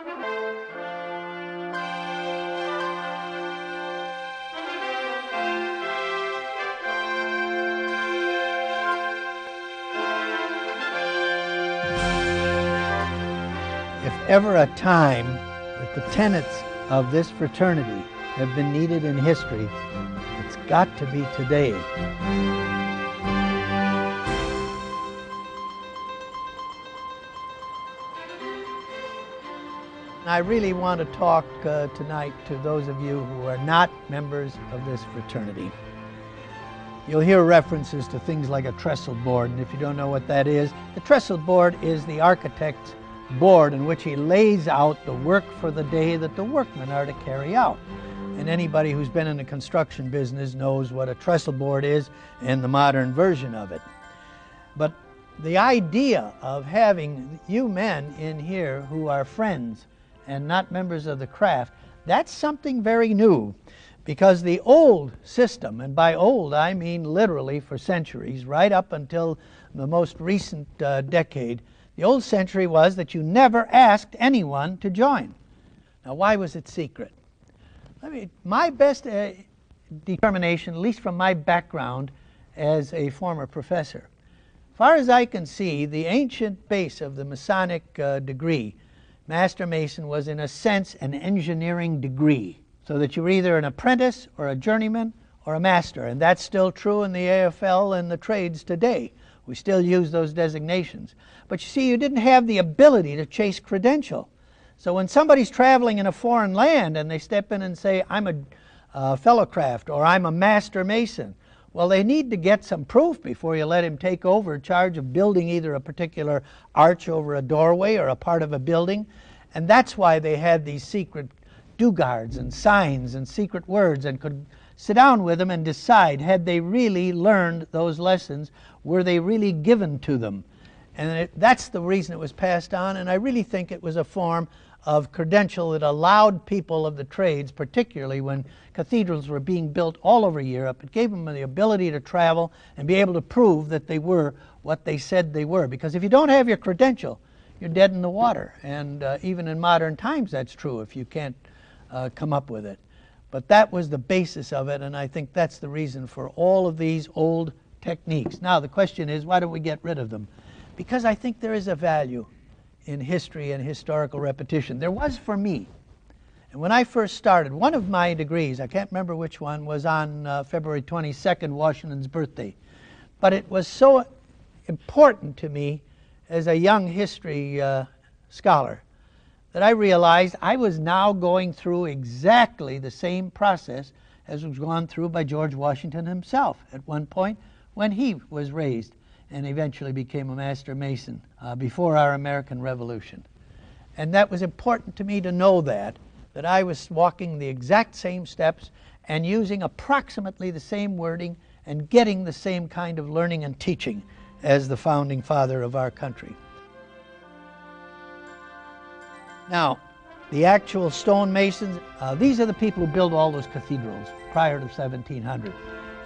If ever a time that the tenets of this fraternity have been needed in history, it's got to be today. I really want to talk tonight to those of you who are not members of this fraternity. You'll hear references to things like a trestle board, and if you don't know what that is, the trestle board is the architect's board in which he lays out the work for the day that the workmen are to carry out. And anybody who's been in the construction business knows what a trestle board is and the modern version of it. But the idea of having you men in here who are friends and not members of the craft, that's something very new, because the old system, and by old I mean literally for centuries, right up until the most recent decade, the old century was that you never asked anyone to join. Now, why was it secret? My best determination, at least from my background as a former professor, as far as I can see, the ancient base of the Masonic degree, Master Mason, was in a sense an engineering degree, so that you were either an apprentice or a journeyman or a master, and that's still true in the AFL and the trades today. We still use those designations. But you see, you didn't have the ability to chase credential. So when somebody's traveling in a foreign land and they step in and say, I'm a fellow craft or I'm a master mason, well, they need to get some proof before you let him take over charge of building either a particular arch over a doorway or a part of a building. And that's why they had these secret do-guards and signs and secret words, and could sit down with them and decide, had they really learned those lessons? Were they really given to them? And that's the reason it was passed on, and I really think it was a form of credential that allowed people of the trades, particularly when cathedrals were being built all over Europe, it gave them the ability to travel and be able to prove that they were what they said they were. Because if you don't have your credential, you're dead in the water. And even in modern times that's true if you can't come up with it. But that was the basis of it, and I think that's the reason for all of these old techniques. Now the question is, why don't we get rid of them? Because I think there is a value in history and historical repetition. There was for me. And when I first started, one of my degrees, I can't remember which one, was on February 22nd, Washington's birthday. But it was so important to me as a young history scholar that I realized I was now going through exactly the same process as was gone through by George Washington himself at one point when he was raised and eventually became a Master Mason before our American Revolution. And that was important to me to know that I was walking the exact same steps and using approximately the same wording and getting the same kind of learning and teaching as the founding father of our country. Now, the actual stonemasons, these are the people who built all those cathedrals prior to 1700.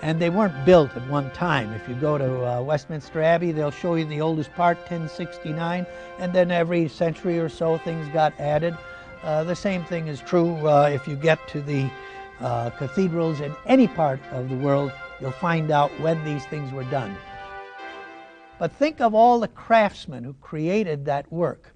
And they weren't built at one time. If you go to Westminster Abbey, they'll show you the oldest part, 1069, and then every century or so things got added. The same thing is true if you get to the cathedrals in any part of the world. You'll find out when these things were done. But think of all the craftsmen who created that work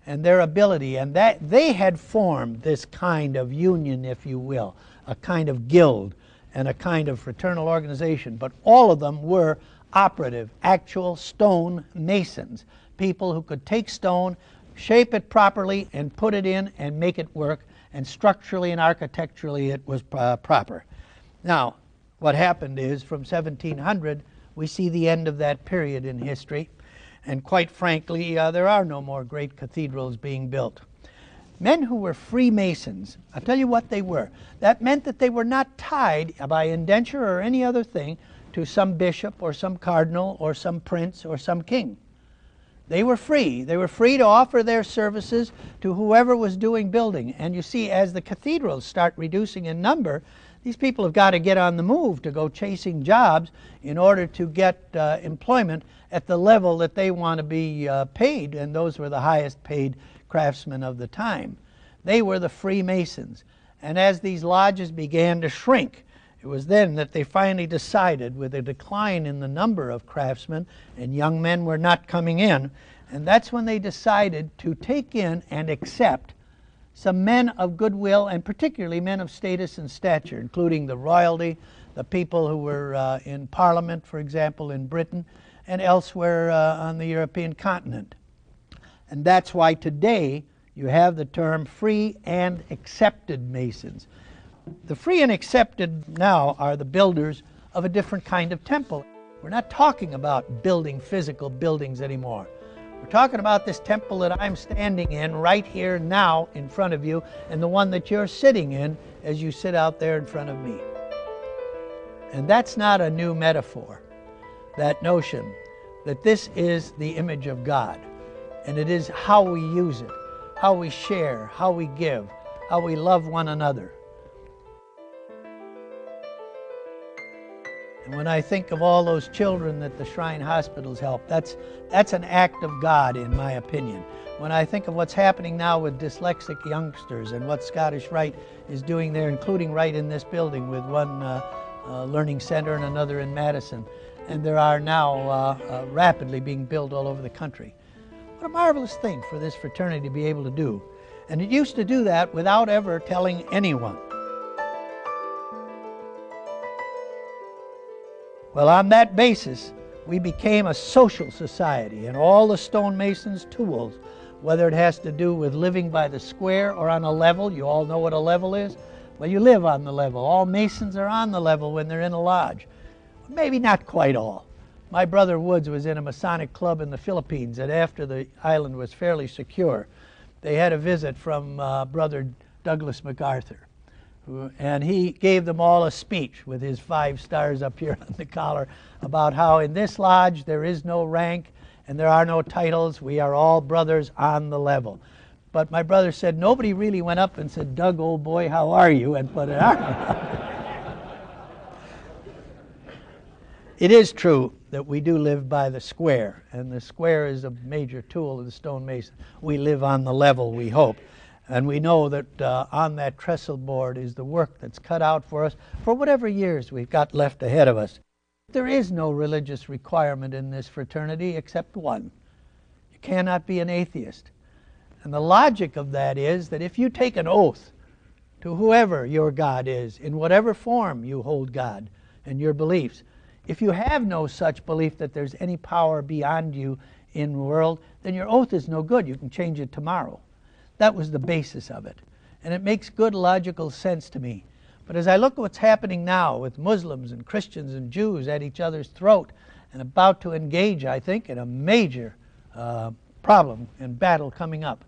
and their ability, and that they had formed this kind of union, if you will, a kind of guild and a kind of fraternal organization. But all of them were operative, actual stone masons, people who could take stone, shape it properly, and put it in and make it work, and structurally and architecturally it was proper. Now, what happened is, from 1700, we see the end of that period in history, and quite frankly, there are no more great cathedrals being built. Men who were Freemasons, I'll tell you what they were. That meant that they were not tied by indenture or any other thing to some bishop or some cardinal or some prince or some king. They were free. They were free to offer their services to whoever was doing building. And you see, as the cathedrals start reducing in number, these people have got to get on the move to go chasing jobs in order to get employment at the level that they want to be paid, and those were the highest paid craftsmen of the time. They were the Freemasons. And as these lodges began to shrink, it was then that they finally decided, with a decline in the number of craftsmen, and young men were not coming in, and that's when they decided to take in and accept some men of goodwill, and particularly men of status and stature, including the royalty, the people who were in Parliament, for example, in Britain, and elsewhere on the European continent. And that's why today you have the term free and accepted Masons. The free and accepted now are the builders of a different kind of temple. We're not talking about building physical buildings anymore. We're talking about this temple that I'm standing in right here now in front of you, and the one that you're sitting in as you sit out there in front of me. And that's not a new metaphor, that notion that this is the image of God, and it is how we use it, how we share, how we give, how we love one another. And when I think of all those children that the Shrine Hospitals help, that's an act of God, in my opinion. When I think of what's happening now with dyslexic youngsters and what Scottish Rite is doing there, including right in this building with one learning center and another in Madison, and there are now rapidly being built all over the country. What a marvelous thing for this fraternity to be able to do. And it used to do that without ever telling anyone. Well, on that basis, we became a social society, and all the stonemasons' tools, whether it has to do with living by the square or on a level. You all know what a level is? Well, you live on the level. All masons are on the level when they're in a lodge. Maybe not quite all. My brother Woods was in a Masonic club in the Philippines, and after the island was fairly secure, they had a visit from Brother Douglas MacArthur. And he gave them all a speech with his 5 stars up here on the collar about how in this lodge there is no rank and there are no titles. We are all brothers on the level. But my brother said nobody really went up and said, "Doug, old boy, how are you?" and put an arm around. It is true that we do live by the square, and the square is a major tool of the stonemason. We live on the level, we hope. And we know that on that trestle board is the work that's cut out for us for whatever years we've got left ahead of us. There is no religious requirement in this fraternity except one. You cannot be an atheist. And the logic of that is that if you take an oath to whoever your God is, in whatever form you hold God and your beliefs, if you have no such belief that there's any power beyond you in the world, then your oath is no good. You can change it tomorrow. That was the basis of it. And it makes good logical sense to me. But as I look at what's happening now with Muslims and Christians and Jews at each other's throat and about to engage, I think, in a major problem and battle coming up,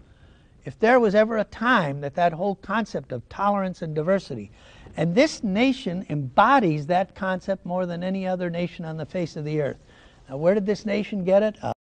if there was ever a time that that whole concept of tolerance and diversity, and this nation embodies that concept more than any other nation on the face of the earth. Now, where did this nation get it?